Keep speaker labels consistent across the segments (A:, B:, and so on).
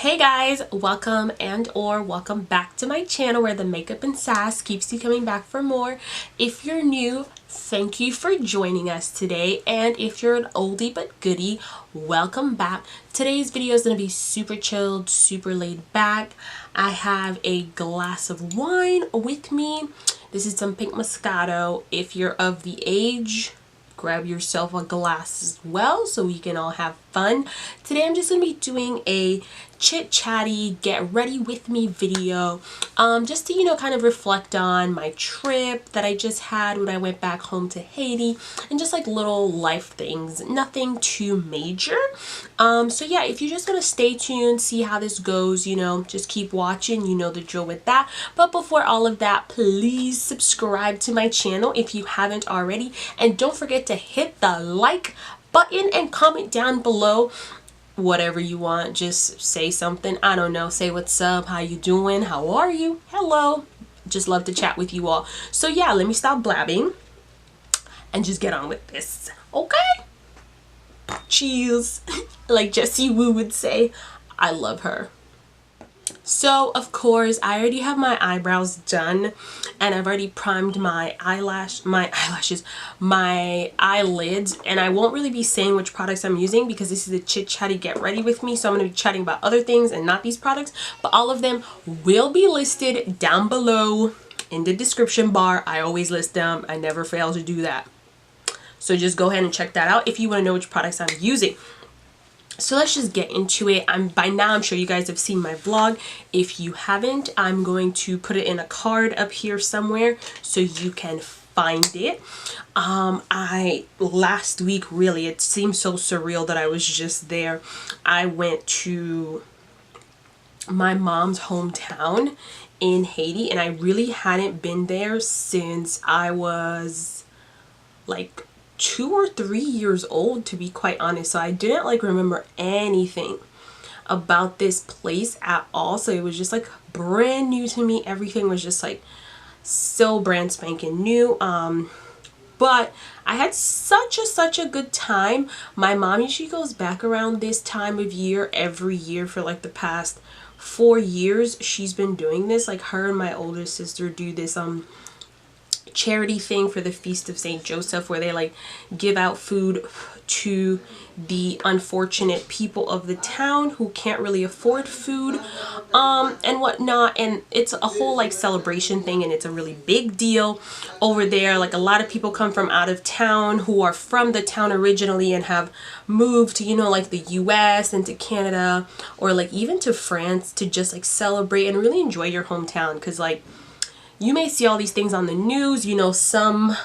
A: Hey guys, welcome welcome back to my channel where the makeup and sass keeps you coming back for more. If you're new, thank you for joining us today, and if you're an oldie but goodie, welcome back. Today's video is going to be super chilled, super laid back. I have a glass of wine with me. This is some pink Moscato. If you're of the age, grab yourself a glass as well so we can all have fun. Today I'm just going to be doing a chit chatty get ready with me video, just to kind of reflect on my trip that I just had when I went back home to Haiti, and just like little life things, nothing too major. So yeah, if you just want to stay tuned, see how this goes, just keep watching, you know the drill with that. But before all of that, please subscribe to my channel if you haven't already, and don't forget to hit the like button and comment down below whatever you want. Just say something, I don't know, say what's up, how you doing, how are you, hello. Just love to chat with you all. So yeah, let me stop blabbing and just get on with this, okay? Cheers. Like Jessie Woo would say. I love her. So of course I already have my eyebrows done, and I've already primed my eyelids, and I won't really be saying which products I'm using because this is a chit chatty get ready with me, so I'm going to be chatting about other things and not these products, but all of them will be listed down below in the description bar. I always list them, I never fail to do that, so just go ahead and check that out if you want to know which products I'm using. So let's just get into it. By now I'm sure you guys have seen my vlog. If you haven't, I'm going to put it in a card up here somewhere so you can find it. Last week, really, it seems so surreal that I was just there. I went to my mom's hometown in Haiti, and I really hadn't been there since I was like 2 or 3 years old, to be quite honest. So I didn't remember anything about this place at all, so it was just like brand new to me. Everything was just like so brand spanking new. But I had such a good time. My mom usually goes back around this time of year every year for like the past 4 years. She's been doing this. Like, her and my older sister do this charity thing for the Feast of St. Joseph, where they give out food to the unfortunate people of the town who can't really afford food and whatnot. And it's a whole celebration thing, and it's a really big deal over there. A lot of people come from out of town who are from the town originally and have moved to the US and to Canada, or even to France, to just celebrate and really enjoy your hometown. Because you may see all these things on the news, some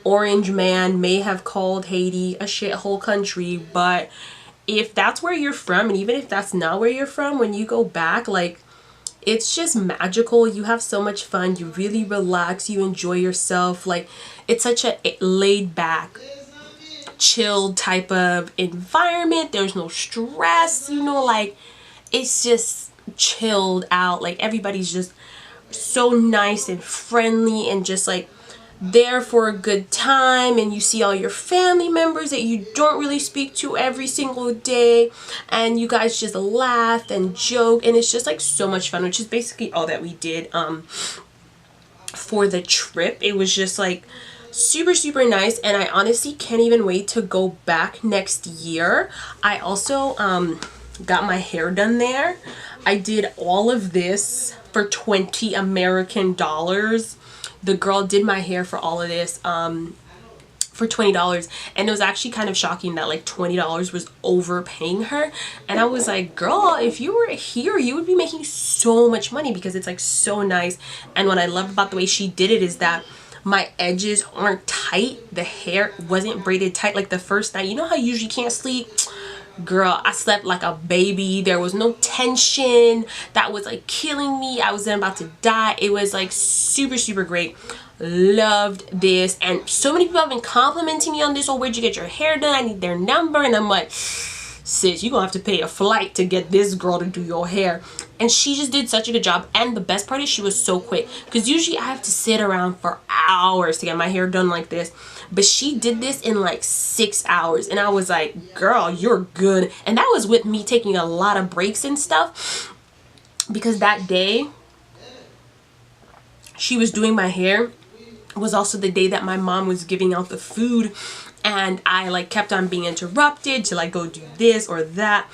A: orange man may have called Haiti a shithole country, but if that's where you're from, and even if that's not where you're from, when you go back, it's just magical. You have so much fun, you really relax, you enjoy yourself. It's such a laid back, chilled type of environment. There's no stress, it's just chilled out. Everybody's just so nice and friendly and just there for a good time, and you see all your family members that you don't really speak to every single day, and you guys just laugh and joke, and it's just so much fun, which is basically all that we did for the trip. It was just super nice, and I honestly can't even wait to go back next year. I also got my hair done there. I did all of this for 20 American dollars. The girl did my hair for all of this for $20, and it was actually kind of shocking that $20 was overpaying her. And I was like, girl, if you were here you would be making so much money, because it's so nice. And what I love about the way she did it is that my edges aren't tight. The hair wasn't braided tight like the first night. You know how you usually can't sleep? Girl, I slept like a baby. There was no tension that was killing me. I was then about to die. It was super great. Loved this, and so many people have been complimenting me on this. Oh, where'd you get your hair done? I need their number. And I'm like, sis, you're gonna have to pay a flight to get this girl to do your hair. And she just did such a good job. And the best part is she was so quick, because usually I have to sit around for hours to get my hair done like this, but she did this in like 6 hours. And I was like, girl, you're good. And that was with me taking a lot of breaks and stuff, because that day she was doing my hair was also the day that my mom was giving out the food, and I like kept on being interrupted to like go do this or that.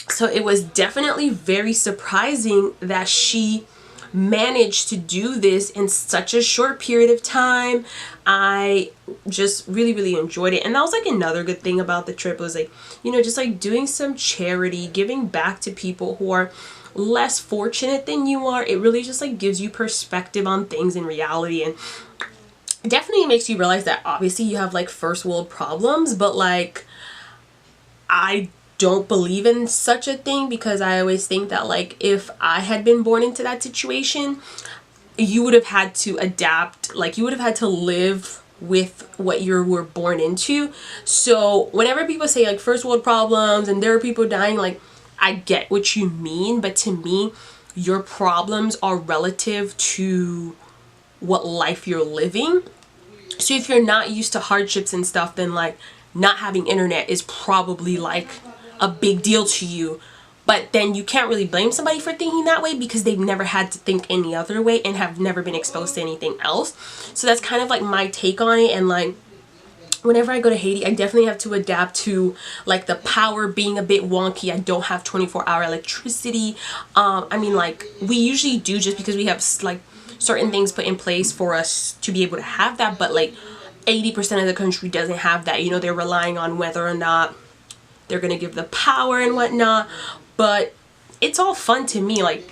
A: So it was definitely very surprising that she managed to do this in such a short period of time. I just really enjoyed it. And that was like another good thing about the trip, was like, you know, just like doing some charity, giving back to people who are less fortunate than you are. It really just like gives you perspective on things in reality, and it definitely makes you realize that obviously you have like first world problems, but like I don't believe in such a thing, because I always think that like if I had been born into that situation, you would have had to adapt, like you would have had to live with what you were born into. So whenever people say like first world problems and there are people dying, like I get what you mean, but to me, your problems are relative to what life you're living. So if you're not used to hardships and stuff, then like not having internet is probably like a big deal to you. But then you can't really blame somebody for thinking that way, because they've never had to think any other way and have never been exposed to anything else. So that's kind of like my take on it. And like whenever I go to Haiti, I definitely have to adapt to like the power being a bit wonky. I don't have 24-hour electricity. I mean, like we usually do, just because we have like certain things put in place for us to be able to have that, but like 80% of the country doesn't have that. You know, they're relying on whether or not they're gonna give the power and whatnot. But it's all fun to me. Like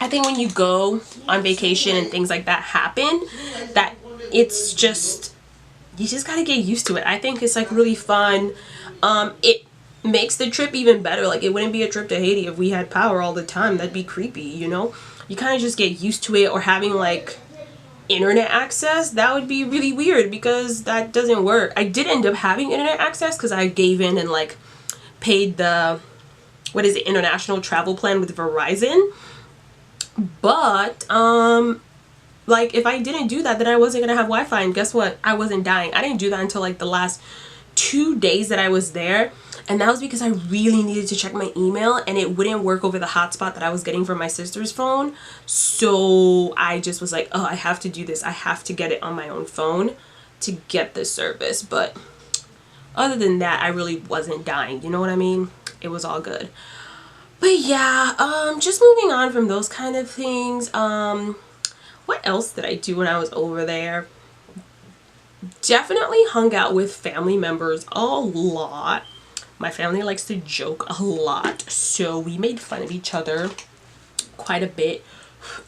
A: I think when you go on vacation and things like that happen, that it's just, you just gotta get used to it. I think it's like really fun. It makes the trip even better. Like it wouldn't be a trip to Haiti if we had power all the time. That'd be creepy, you know? You kind of just get used to it. Or having like internet access, that would be really weird, because that doesn't work. I did end up having internet access because I gave in and like paid the, what is it, international travel plan with Verizon. But like if I didn't do that, then I wasn't gonna have Wi-Fi, and guess what, I wasn't dying. I didn't do that until like the last 2 days that I was there, and that was because I really needed to check my email, and it wouldn't work over the hotspot that I was getting from my sister's phone. So I just was like, oh, I have to do this. I have to get it on my own phone to get this service. But other than that, I really wasn't dying, you know what I mean? It was all good. But yeah, just moving on from those kind of things. What else did I do when I was over there? Definitely hung out with family members a lot. My family likes to joke a lot, so we made fun of each other quite a bit.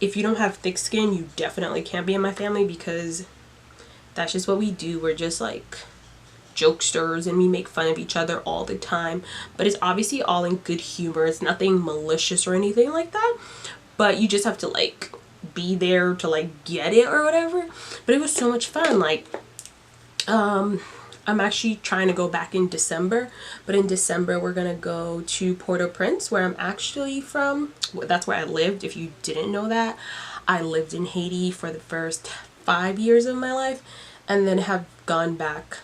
A: If you don't have thick skin, you definitely can't be in my family, because that's just what we do. We're just like jokesters, and we make fun of each other all the time. But it's obviously all in good humor. It's nothing malicious or anything like that, but you just have to like be there to like get it or whatever. But it was so much fun. Like I'm actually trying to go back in December, but in December we're gonna go to Port-au-Prince, where I'm actually from. That's where I lived. If you didn't know that, I lived in Haiti for the first 5 years of my life, and then have gone back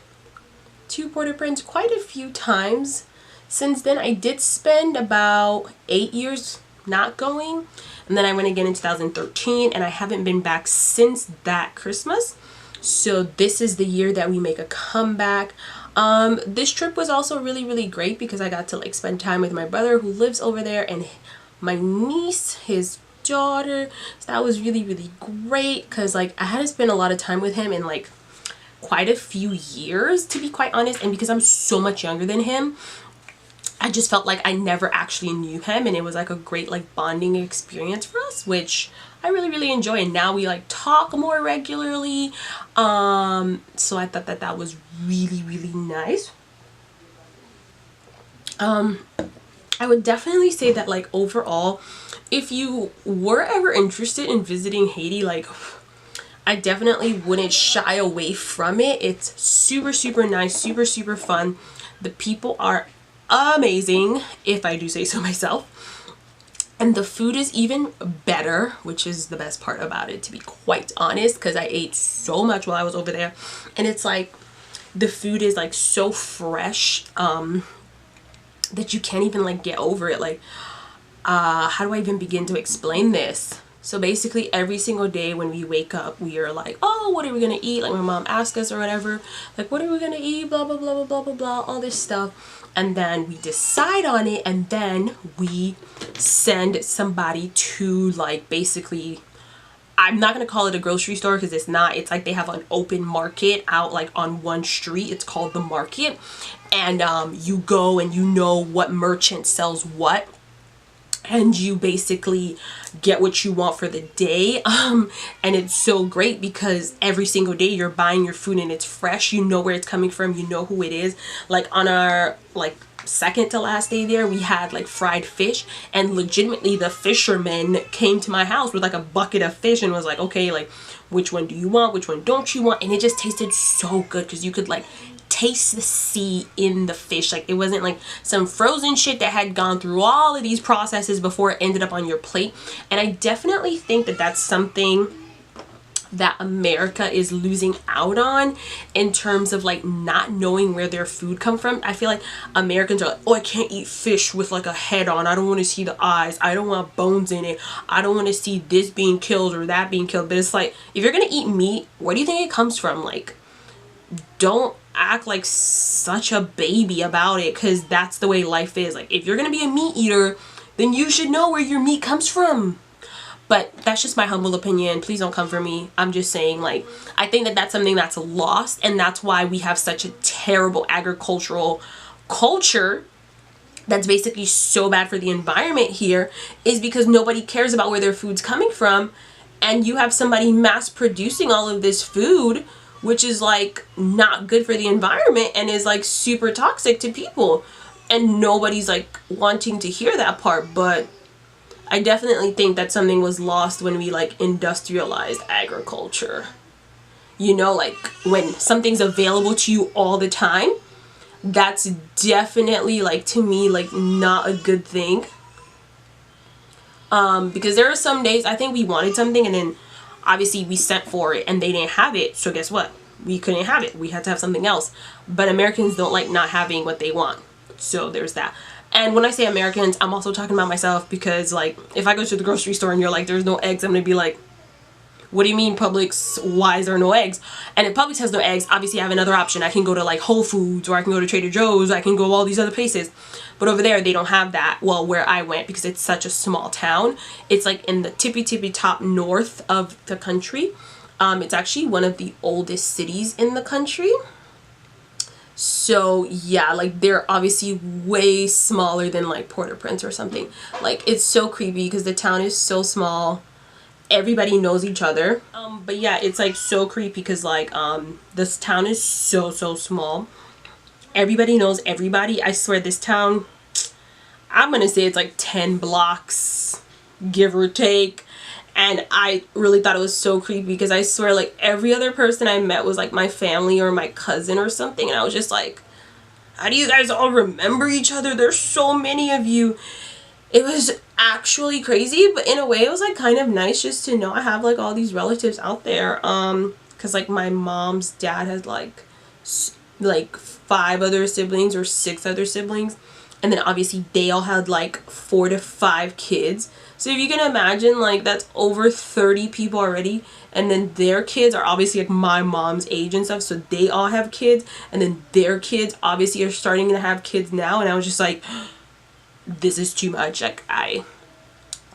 A: to Port-au-Prince quite a few times since then. I did spend about 8 years not going, and then I went again in 2013, and I haven't been back since that Christmas. So this is the year that we make a comeback. This trip was also really great, because I got to like spend time with my brother who lives over there, and my niece, his daughter. So that was really great, because like I hadn't spent a lot of time with him in like quite a few years, to be quite honest. And because I'm so much younger than him, I just felt like I never actually knew him, and it was like a great like bonding experience for us, which I really enjoy. And now we like talk more regularly, so I thought that that was really nice. I would definitely say that like overall, if you were ever interested in visiting Haiti, like I definitely wouldn't shy away from it. It's super nice, super fun. The people are amazing, if I do say so myself. And the food is even better, which is the best part about it, to be quite honest, because I ate so much while I was over there. And it's like, the food is like so fresh that you can't even like get over it. Like, how do I even begin to explain this? So basically every single day when we wake up, we are like, oh, what are we gonna eat? Like my mom asks us or whatever, like, what are we gonna eat? Blah, blah, blah, blah, blah, blah, blah, all this stuff. And then we decide on it, and then we send somebody to like, basically, I'm not going to call it a grocery store because it's not. It's like they have an open market out like on one street. It's called the market. And you go and you know what merchant sells what. And you basically get what you want for the day. And it's so great because every single day you're buying your food and it's fresh. You know where it's coming from. You know who it is. Like on our like second to last day there, we had like fried fish, and legitimately the fisherman came to my house with like a bucket of fish and was like, okay, like, which one do you want? Which one don't you want? And it just tasted so good because you could like taste the sea in the fish. Like, it wasn't like some frozen shit that had gone through all of these processes before it ended up on your plate. And I definitely think that that's something that America is losing out on in terms of like not knowing where their food come from. I feel like Americans are like, oh, I can't eat fish with like a head on. I don't want to see the eyes. I don't want bones in it. I don't want to see this being killed or that being killed. But it's like, if you're gonna eat meat, where do you think it comes from? Like, don't act like such a baby about it, because that's the way life is. Like, if you're gonna be a meat eater, then you should know where your meat comes from. But that's just my humble opinion. Please don't come for me. I'm just saying, like, I think that that's something that's lost, and that's why we have such a terrible agricultural culture that's basically so bad for the environment here, is because nobody cares about where their food's coming from. And you have somebody mass producing all of this food, which is like not good for the environment and is like super toxic to people. And nobody's like wanting to hear that part. But I definitely think that something was lost when we like industrialized agriculture. You know, like when something's available to you all the time, that's definitely like, to me, like not a good thing. Because there are some days I think we wanted something and then obviously we sent for it and they didn't have it. So guess what? We couldn't have it. We had to have something else. But Americans don't like not having what they want. So there's that. And when I say Americans, I'm also talking about myself, because like if I go to the grocery store and you're like, there's no eggs, I'm gonna be like, what do you mean, Publix? Why is there no eggs? And if Publix has no eggs, obviously I have another option. I can go to like Whole Foods, or I can go to Trader Joe's, I can go all these other places. But over there, they don't have that. Well, where I went, because it's such a small town, it's like in the tippy top north of the country. It's actually one of the oldest cities in the country. So yeah, like they're obviously way smaller than like Port-au-Prince or something. Like, it's so creepy because the town is so small. Everybody knows each other. But yeah, it's like so creepy because like this town is so small. Everybody knows everybody. I swear this town, I'm gonna say it's like 10 blocks, give or take. And I really thought it was so creepy because I swear like every other person I met was like my family or my cousin or something. And I was just like, how do you guys all remember each other? There's so many of you. It was actually crazy, but in a way it was like kind of nice just to know I have like all these relatives out there. Because like my mom's dad has like 5 other siblings or 6 other siblings. And then obviously they all had like 4 to 5 kids. So if you can imagine, like that's over 30 people already. And then their kids are obviously like my mom's age and stuff. So they all have kids. And then their kids obviously are starting to have kids now. And I was just like, this is too much. Like, I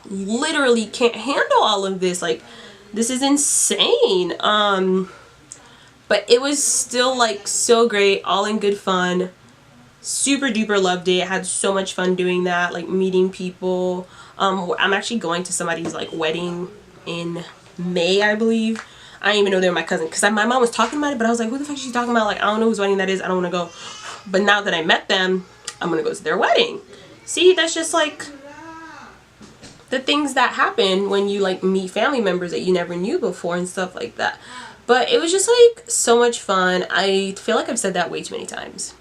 A: literally can't handle all of this. Like, this is insane. But it was still like so great, all in good fun. Super duper loved it. I had so much fun doing that, like meeting people. I'm actually going to somebody's like wedding in May, I believe. I didn't even know they were my cousin, because my mom was talking about it, but I was like, who the fuck is she talking about? Like, I don't know whose wedding that is. I don't want to go. But now that I met them, I'm gonna go to their wedding. See, that's just like the things that happen when you like meet family members that you never knew before and stuff like that. But it was just like so much fun. I feel like I've said that way too many times.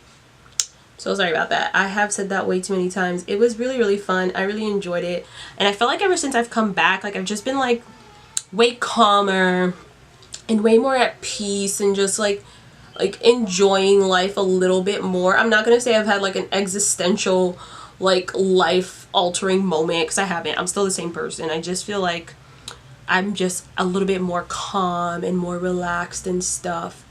A: So sorry about that. I have said that way too many times. It was really, really fun. I really enjoyed it. And I feel like ever since I've come back, like I've just been like way calmer and way more at peace and just like enjoying life a little bit more. I'm not gonna say I've had like an existential like life altering moment, because I haven't. I'm still the same person. I just feel like I'm just a little bit more calm and more relaxed and stuff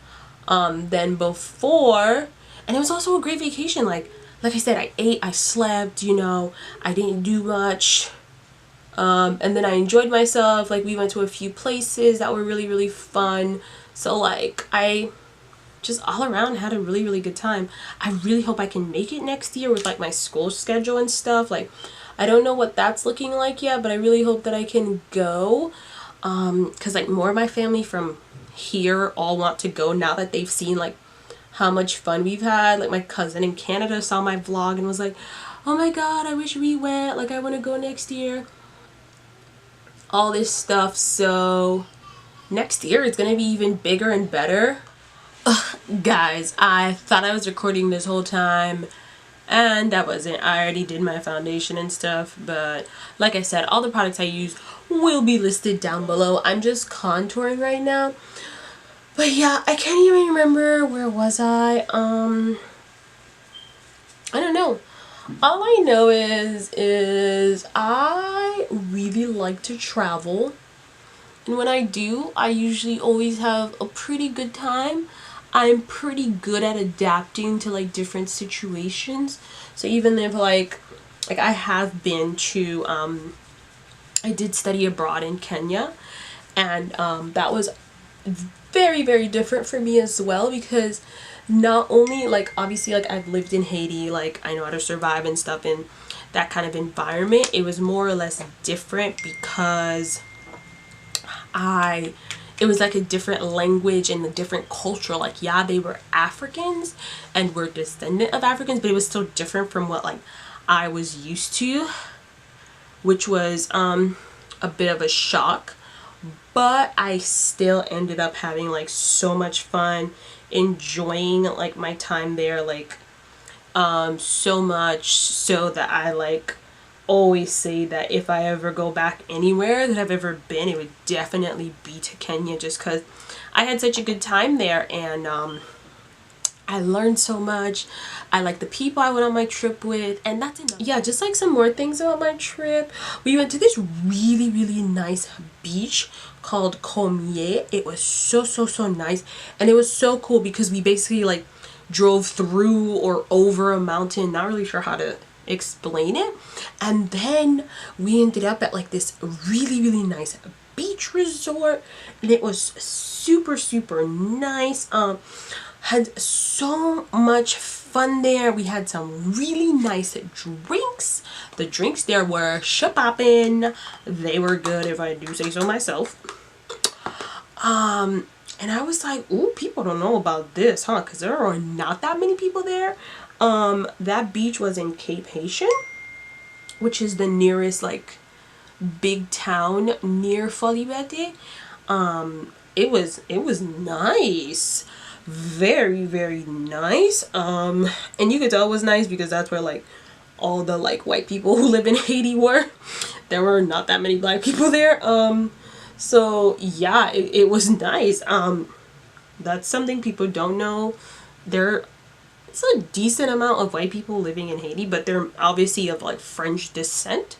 A: than before. And it was also a great vacation. Like I said, I ate, I slept, you know, I didn't do much. And then I enjoyed myself. Like we went to a few places that were really, really fun. So like I just all around had a really, really good time. I really hope I can make it next year with like my school schedule and stuff. Like I don't know what that's looking like yet, but I really hope that I can go. Cause like more of my family from here all want to go now that they've seen like how much fun we've had. Like my cousin in Canada saw my vlog and was like, oh my god, I wish we went, like I want to go next year, all this stuff. So next year it's gonna be even bigger and better. Ugh, guys, I thought I was recording this whole time and that wasn't. I already did my foundation and stuff, but like I said, all the products I use will be listed down below. I'm just contouring right now. But yeah, I can't even remember, where was I? I don't know. All I know is I really like to travel. And when I do, I usually always have a pretty good time. I'm pretty good at adapting to like different situations. So even if like I have been to, I did study abroad in Kenya, and that was very, very different for me as well, because not only like obviously like I've lived in Haiti, like I know how to survive and stuff in that kind of environment. It was more or less different because it was like a different language and a different culture. Like yeah, they were Africans and were descendant of Africans, but it was still different from what like I was used to, which was a bit of a shock. But I still ended up having like so much fun, enjoying like my time there, like so much so that I like always say that if I ever go back anywhere that I've ever been, it would definitely be to Kenya, just because I had such a good time there. And I learned so much. I like the people I went on my trip with, and that's enough. Yeah, just like some more things about my trip. We went to this really, really nice beach called Comie. It was so nice, and it was so cool because we basically like drove through or over a mountain. Not really sure how to explain it. And then we ended up at like this really, really nice beach resort, and it was super nice. Had so much fun there. We had some really nice drinks. The drinks there were shapoppin'. They were good, if I do say so myself. And I was like, ooh, people don't know about this, huh? Because there are not that many people there. That beach was in Cape Haitian, which is the nearest like big town near Folibete. It was nice. Very nice. And you could tell it was nice because that's where like all the like white people who live in Haiti were. There were not that many black people there. So yeah, it was nice. That's something people don't know. It's a decent amount of white people living in Haiti, but they're obviously of like French descent.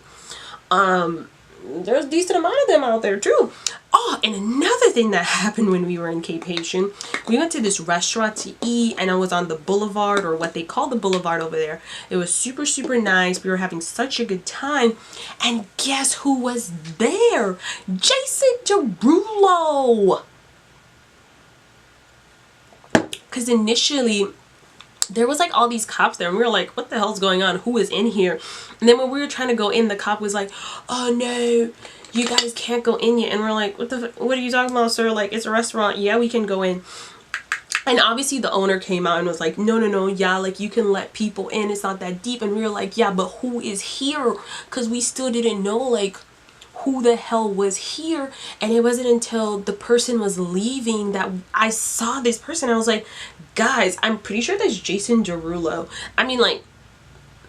A: There's a decent amount of them out there too. Oh, and another thing that happened when we were in Cape Haitian, we went to this restaurant to eat, and I was on the boulevard, or what they call the boulevard over there. It was super nice. We were having such a good time. And guess who was there? Jason Derulo. Because initially there was like all these cops there, and we were like, what the hell's going on? Who is in here? And then when we were trying to go in, the cop was like, oh no, you guys can't go in yet. And we're like, what are you talking about, sir? Like, it's a restaurant. Yeah, we can go in. And obviously the owner came out and was like, no, yeah, like you can let people in, it's not that deep. And we were like, yeah, but who is here? Because we still didn't know like who the hell was here. And it wasn't until the person was leaving that I saw this person. I was like, guys, I'm pretty sure that's Jason Derulo. I mean, like,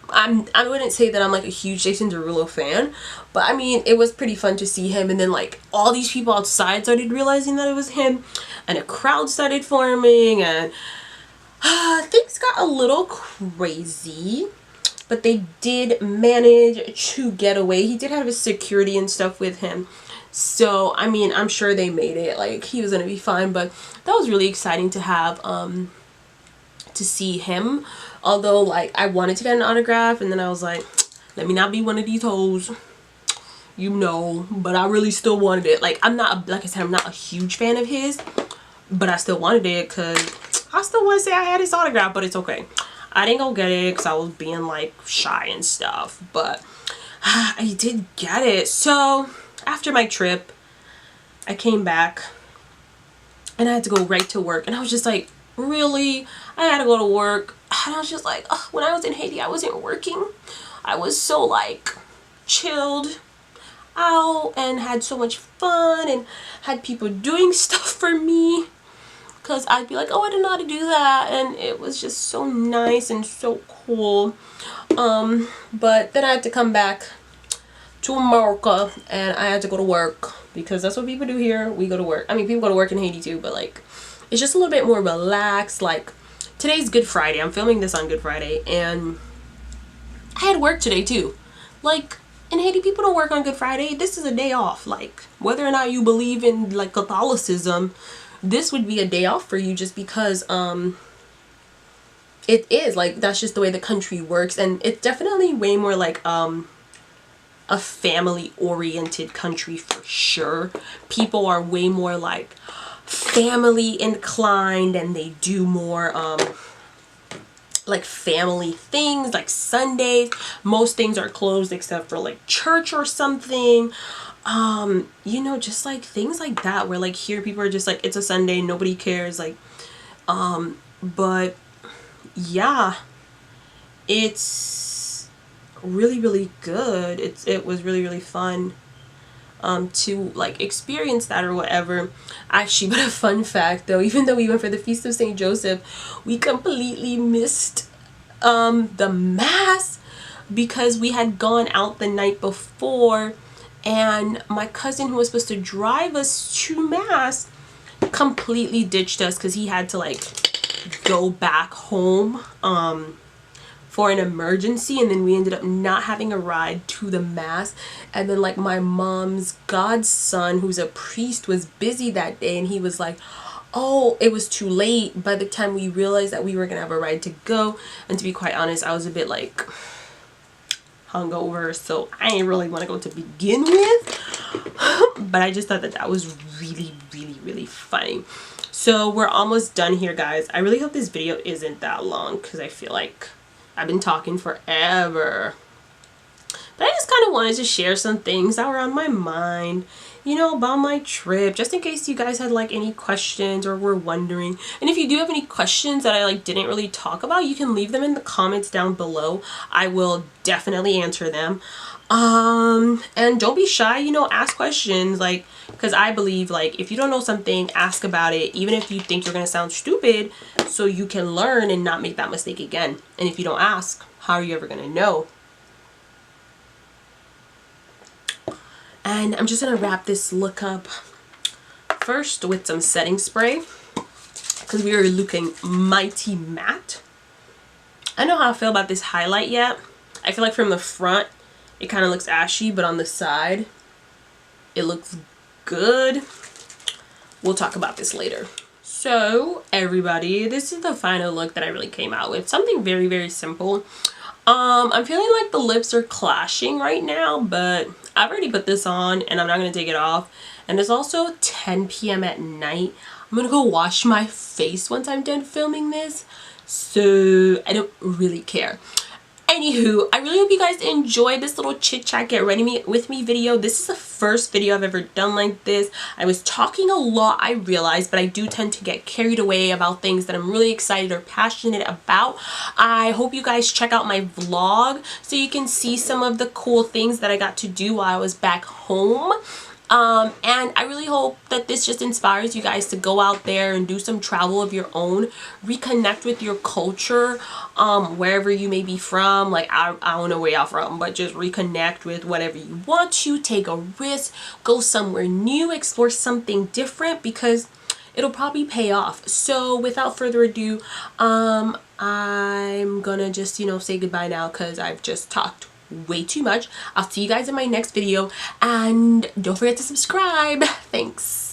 A: I wouldn't say that I'm like a huge Jason Derulo fan, but I mean, it was pretty fun to see him. And then like all these people outside started realizing that it was him, and a crowd started forming, and things got a little crazy, but they did manage to get away. He did have his security and stuff with him, so I mean, I'm sure they made it, like he was gonna be fine. But that was really exciting to have to see him. Although, like, I wanted to get an autograph, and then I was like, let me not be one of these hoes, you know, but I really still wanted it. Like, I'm not, like I said, I'm not a huge fan of his, but I still wanted it because I still want to say I had his autograph, but it's okay. I didn't go get it because I was being, like, shy and stuff, but I did get it. So, after my trip, I came back, and I had to go right to work, and I was just like, really? I had to go to work? And I was just like, ugh, when I was in Haiti, I wasn't working. I was so like chilled out and had so much fun and had people doing stuff for me, because I'd be like, oh, I didn't know how to do that, and it was just so nice and so cool. But then I had to come back to America, and I had to go to work, because that's what people do here. We go to work. I mean, people go to work in Haiti too, but like it's just a little bit more relaxed. Like, today's Good Friday. I'm filming this on Good Friday, and I had work today too. Like, in Haiti, people don't work on Good Friday. This is a day off. Like, whether or not you believe in like Catholicism, this would be a day off for you, just because it is like, that's just the way the country works. And it's definitely way more like a family oriented country for sure. People are way more like family inclined, and they do more like family things. Like Sundays, most things are closed except for like church or something, you know, just like things like that, where like here people are just like, it's a Sunday, nobody cares. Like but yeah, it's really good. It was really fun to like experience that or whatever. Actually, but a fun fact though, even though we went for the Feast of St. Joseph, we completely missed the mass, because we had gone out the night before, and my cousin, who was supposed to drive us to mass, completely ditched us because he had to like go back home for an emergency, and then we ended up not having a ride to the mass. And then like my mom's godson, who's a priest, was busy that day, and he was like, oh, it was too late by the time we realized that we were gonna have a ride to go. And to be quite honest, I was a bit like hungover, so I didn't really want to go to begin with. But I just thought that that was really funny. So we're almost done here, guys. I really hope this video isn't that long, because I feel like I've been talking forever. But I just kind of wanted to share some things that were on my mind, you know, about my trip, just in case you guys had like any questions or were wondering. And if you do have any questions that I like didn't really talk about, you can leave them in the comments down below. I will definitely answer them. And don't be shy, you know, ask questions, like, because I believe like if you don't know something, ask about it, even if you think you're gonna sound stupid, so you can learn and not make that mistake again. And if you don't ask, how are you ever gonna know? And I'm just gonna wrap this look up first with some setting spray, because we are looking mighty matte. I don't know how I feel about this highlight yet. I feel like from the front it kind of looks ashy, but on the side it looks good. We'll talk about this later. So everybody, this is the final look that I really came out with. Something very simple. I'm feeling like the lips are clashing right now, but I've already put this on and I'm not going to take it off. And it's also 10 p.m. at night. I'm going to go wash my face once I'm done filming this, so I don't really care. Anywho, I really hope you guys enjoyed this little chit chat get ready with me video. This is the first video I've ever done like this. I was talking a lot, I realized, but I do tend to get carried away about things that I'm really excited or passionate about. I hope you guys check out my vlog so you can see some of the cool things that I got to do while I was back home. And I really hope that this just inspires you guys to go out there and do some travel of your own, reconnect with your culture, wherever you may be from. Like, I don't know where y'all from, but just reconnect with whatever you want to, take a risk, go somewhere new, explore something different, because it'll probably pay off. So without further ado, I'm gonna just, say goodbye now because I've just talked way too much. I'll see you guys in my next video, and don't forget to subscribe. Thanks.